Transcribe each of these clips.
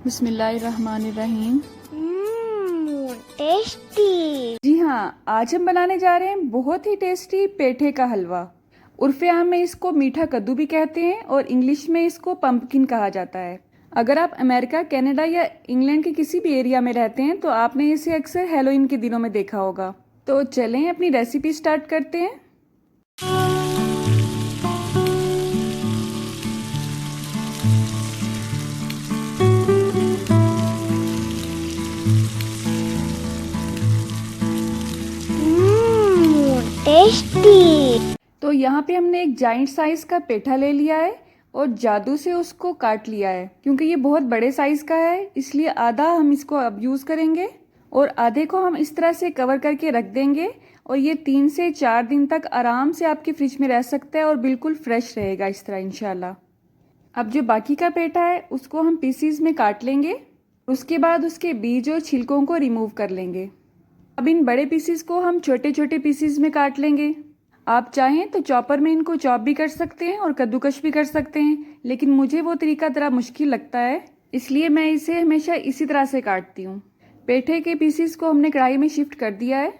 बिस्मिल्लाहिर्रहमानिर्रहीम। टेस्टी। जी हाँ, आज हम बनाने जा रहे हैं बहुत ही टेस्टी पेठे का हलवा। उर्फ़े आम में इसको मीठा कद्दू भी कहते हैं और इंग्लिश में इसको पंपकिन कहा जाता है। अगर आप अमेरिका, कनाडा या इंग्लैंड के किसी भी एरिया में रहते हैं तो आपने इसे अक्सर हैलोवीन के दिनों में देखा होगा। तो चलें अपनी रेसिपी स्टार्ट करते हैं। टेस्टी। तो यहाँ पे हमने एक जाइंट साइज़ का पेठा ले लिया है और जादू से उसको काट लिया है। क्योंकि ये बहुत बड़े साइज़ का है इसलिए आधा हम इसको अब यूज़ करेंगे और आधे को हम इस तरह से कवर करके रख देंगे और ये 3 से 4 दिन तक आराम से आपके फ्रिज में रह सकता है और बिल्कुल फ्रेश रहेगा इस तरह इंशाल्लाह। अब जो बाकी का पेठा है उसको हम पीसीज में काट लेंगे। उसके बाद उसके बीज और छिलकों को रिमूव कर लेंगे। अब इन बड़े पीसीज को हम छोटे छोटे पीसीज में काट लेंगे। आप चाहें तो चॉपर में इनको चॉप भी कर सकते हैं और कद्दूकश भी कर सकते हैं, लेकिन मुझे वो तरीका ज़रा मुश्किल लगता है इसलिए मैं इसे हमेशा इसी तरह से काटती हूँ। पेठे के पीसीज को हमने कढ़ाई में शिफ्ट कर दिया है।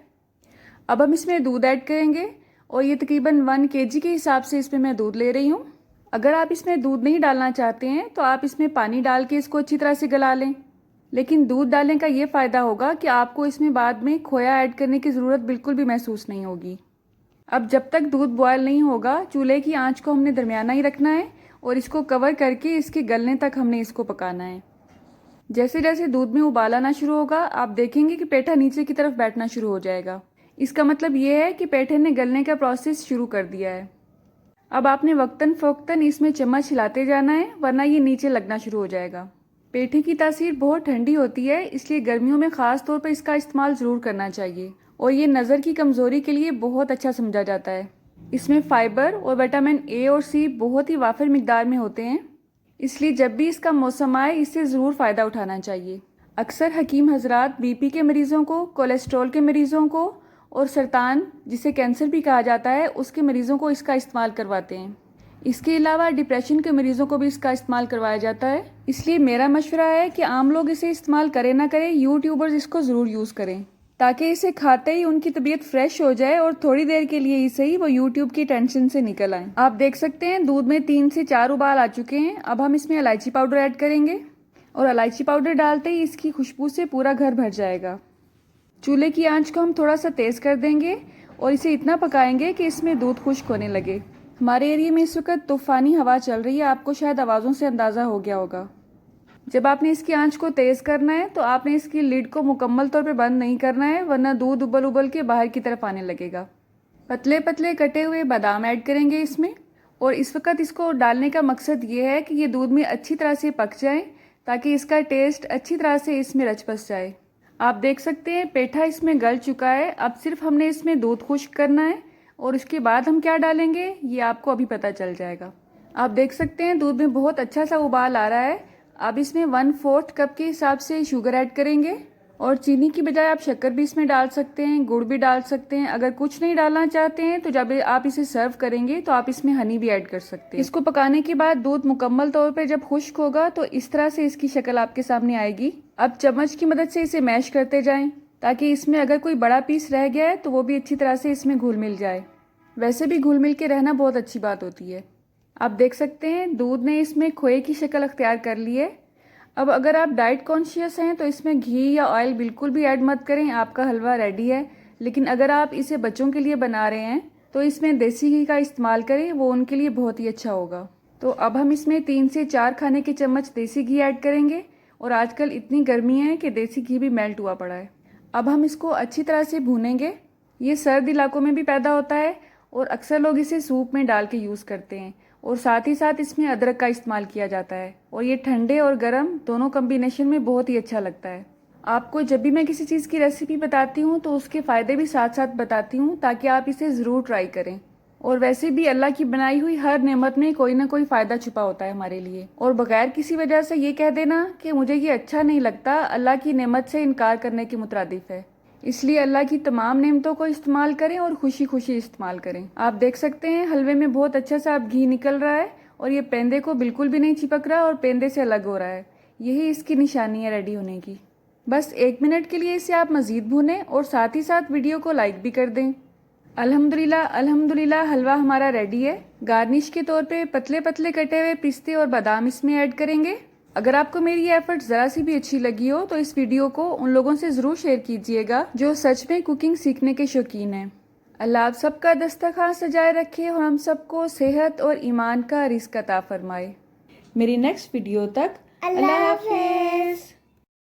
अब हम इसमें दूध ऐड करेंगे और ये तकरीबन 1 kg के हिसाब से इसमें मैं दूध ले रही हूँ। अगर आप इसमें दूध नहीं डालना चाहते हैं तो आप इसमें पानी डाल के इसको अच्छी तरह से गला लें, लेकिन दूध डालने का ये फ़ायदा होगा कि आपको इसमें बाद में खोया ऐड करने की ज़रूरत बिल्कुल भी महसूस नहीं होगी। अब जब तक दूध बॉयल नहीं होगा चूल्हे की आंच को हमने दरमियाना ही रखना है और इसको कवर करके इसके गलने तक हमने इसको पकाना है। जैसे जैसे दूध में उबाल आना शुरू होगा आप देखेंगे कि पेठा नीचे की तरफ बैठना शुरू हो जाएगा। इसका मतलब ये है कि पेठे ने गलने का प्रोसेस शुरू कर दिया है। अब आपने वक्तन फ़ौक्तन इसमें चम्मच हिलाते जाना है वरना ये नीचे लगना शुरू हो जाएगा। पेठे की तासीर बहुत ठंडी होती है इसलिए गर्मियों में ख़ास तौर पर इसका इस्तेमाल ज़रूर करना चाहिए और ये नज़र की कमज़ोरी के लिए बहुत अच्छा समझा जाता है। इसमें फ़ाइबर और विटामिन ए और सी बहुत ही वाफिर मिकदार में होते हैं, इसलिए जब भी इसका मौसम आए इससे ज़रूर फ़ायदा उठाना चाहिए। अक्सर हकीम हजरात बीपी के मरीज़ों को, कोलेस्ट्रॉल के मरीज़ों को और सरतान जिसे कैंसर भी कहा जाता है उसके मरीज़ों को इसका इस्तेमाल करवाते हैं। इसके अलावा डिप्रेशन के मरीज़ों को भी इसका इस्तेमाल करवाया जाता है। इसलिए मेरा मशवरा है कि आम लोग इसे इस्तेमाल करें ना करें, यूट्यूबर्स इसको ज़रूर यूज़ करें ताकि इसे खाते ही उनकी तबीयत फ्रेश हो जाए और थोड़ी देर के लिए ही सही वो यूट्यूब की टेंशन से निकल आए। आप देख सकते हैं दूध में 3 से 4 उबाल आ चुके हैं। अब हम इसमें इलायची पाउडर ऐड करेंगे और इलायची पाउडर डालते ही इसकी खुशबू से पूरा घर भर जाएगा। चूल्हे की आंच को हम थोड़ा सा तेज़ कर देंगे और इसे इतना पकाएंगे कि इसमें दूध खुश्क होने लगे। हमारे एरिया में इस वक्त तूफ़ानी हवा चल रही है, आपको शायद आवाज़ों से अंदाज़ा हो गया होगा। जब आपने इसकी आंच को तेज़ करना है तो आपने इसकी लिड को मुकम्मल तौर पे बंद नहीं करना है वरना दूध उबल उबल के बाहर की तरफ आने लगेगा। पतले पतले कटे हुए बादाम ऐड करेंगे इसमें और इस वक्त इसको डालने का मकसद ये है कि ये दूध में अच्छी तरह से पक जाए ताकि इसका टेस्ट अच्छी तरह से इसमें रच बस जाए। आप देख सकते हैं पेठा इसमें गल चुका है। अब सिर्फ हमने इसमें दूध खुश्क करना है और उसके बाद हम क्या डालेंगे ये आपको अभी पता चल जाएगा। आप देख सकते हैं दूध में बहुत अच्छा सा उबाल आ रहा है। अब इसमें 1/4 कप के हिसाब से शुगर ऐड करेंगे और चीनी की बजाय आप शक्कर भी इसमें डाल सकते हैं, गुड़ भी डाल सकते हैं। अगर कुछ नहीं डालना चाहते हैं तो जब आप इसे सर्व करेंगे तो आप इसमें हनी भी ऐड कर सकते हैं। इसको पकाने के बाद दूध मुकम्मल तौर पे जब खुश्क होगा तो इस तरह से इसकी शक्ल आपके सामने आएगी। अब चम्मच की मदद से इसे मैश करते जाएं ताकि इसमें अगर कोई बड़ा पीस रह गया है तो वो भी अच्छी तरह से इसमें घुल मिल जाए। वैसे भी घुल मिल के रहना बहुत अच्छी बात होती है। आप देख सकते हैं दूध ने इसमें खोए की शक्ल अख्तियार कर ली है। अब अगर आप डाइट कॉन्शियस हैं तो इसमें घी या ऑयल बिल्कुल भी ऐड मत करें, आपका हलवा रेडी है। लेकिन अगर आप इसे बच्चों के लिए बना रहे हैं तो इसमें देसी घी का इस्तेमाल करें, वो उनके लिए बहुत ही अच्छा होगा। तो अब हम इसमें 3 से 4 खाने के चम्मच देसी घी ऐड करेंगे और आजकल इतनी गर्मी है कि देसी घी भी मेल्ट हुआ पड़ा है। अब हम इसको अच्छी तरह से भूनेंगे। ये सर्द इलाकों में भी पैदा होता है और अक्सर लोग इसे सूप में डाल के यूज़ करते हैं और साथ ही साथ इसमें अदरक का इस्तेमाल किया जाता है और ये ठंडे और गर्म दोनों कम्बिनेशन में बहुत ही अच्छा लगता है। आपको जब भी मैं किसी चीज़ की रेसिपी बताती हूँ तो उसके फ़ायदे भी साथ साथ बताती हूँ ताकि आप इसे ज़रूर ट्राई करें। और वैसे भी अल्लाह की बनाई हुई हर नेमत में कोई ना कोई फ़ायदा छुपा होता है हमारे लिए, और बगैर किसी वजह से ये कह देना कि मुझे ये अच्छा नहीं लगता अल्लाह की नेमत से इनकार करने के मुतरादिफ है। इसलिए अल्लाह की तमाम नेमतों को इस्तेमाल करें और खुशी खुशी इस्तेमाल करें। आप देख सकते हैं हलवे में बहुत अच्छा सा अब घी निकल रहा है और ये पेंदे को बिल्कुल भी नहीं चिपक रहा और पेंदे से अलग हो रहा है। यही इसकी निशानी है रेडी होने की। बस 1 मिनट के लिए इसे आप मज़ीद भूनें और साथ ही साथ वीडियो को लाइक भी कर दें। अल्हम्दुलिल्लाह अल्हम्दुलिल्लाह हलवा हमारा रेडी है। गार्निश के तौर पे पतले पतले कटे हुए पिस्ते और बादाम इसमें ऐड करेंगे। अगर आपको मेरी ये एफर्ट ज़रा सी भी अच्छी लगी हो तो इस वीडियो को उन लोगों से ज़रूर शेयर कीजिएगा जो सच में कुकिंग सीखने के शौकीन हैं। अल्लाह आप सबका दस्तरखान सजाए रखे और हम सबको सेहत और ईमान का रिज़्क़ अता फरमाए। मेरी नेक्स्ट वीडियो तक अल्लाह हाफ़िज़।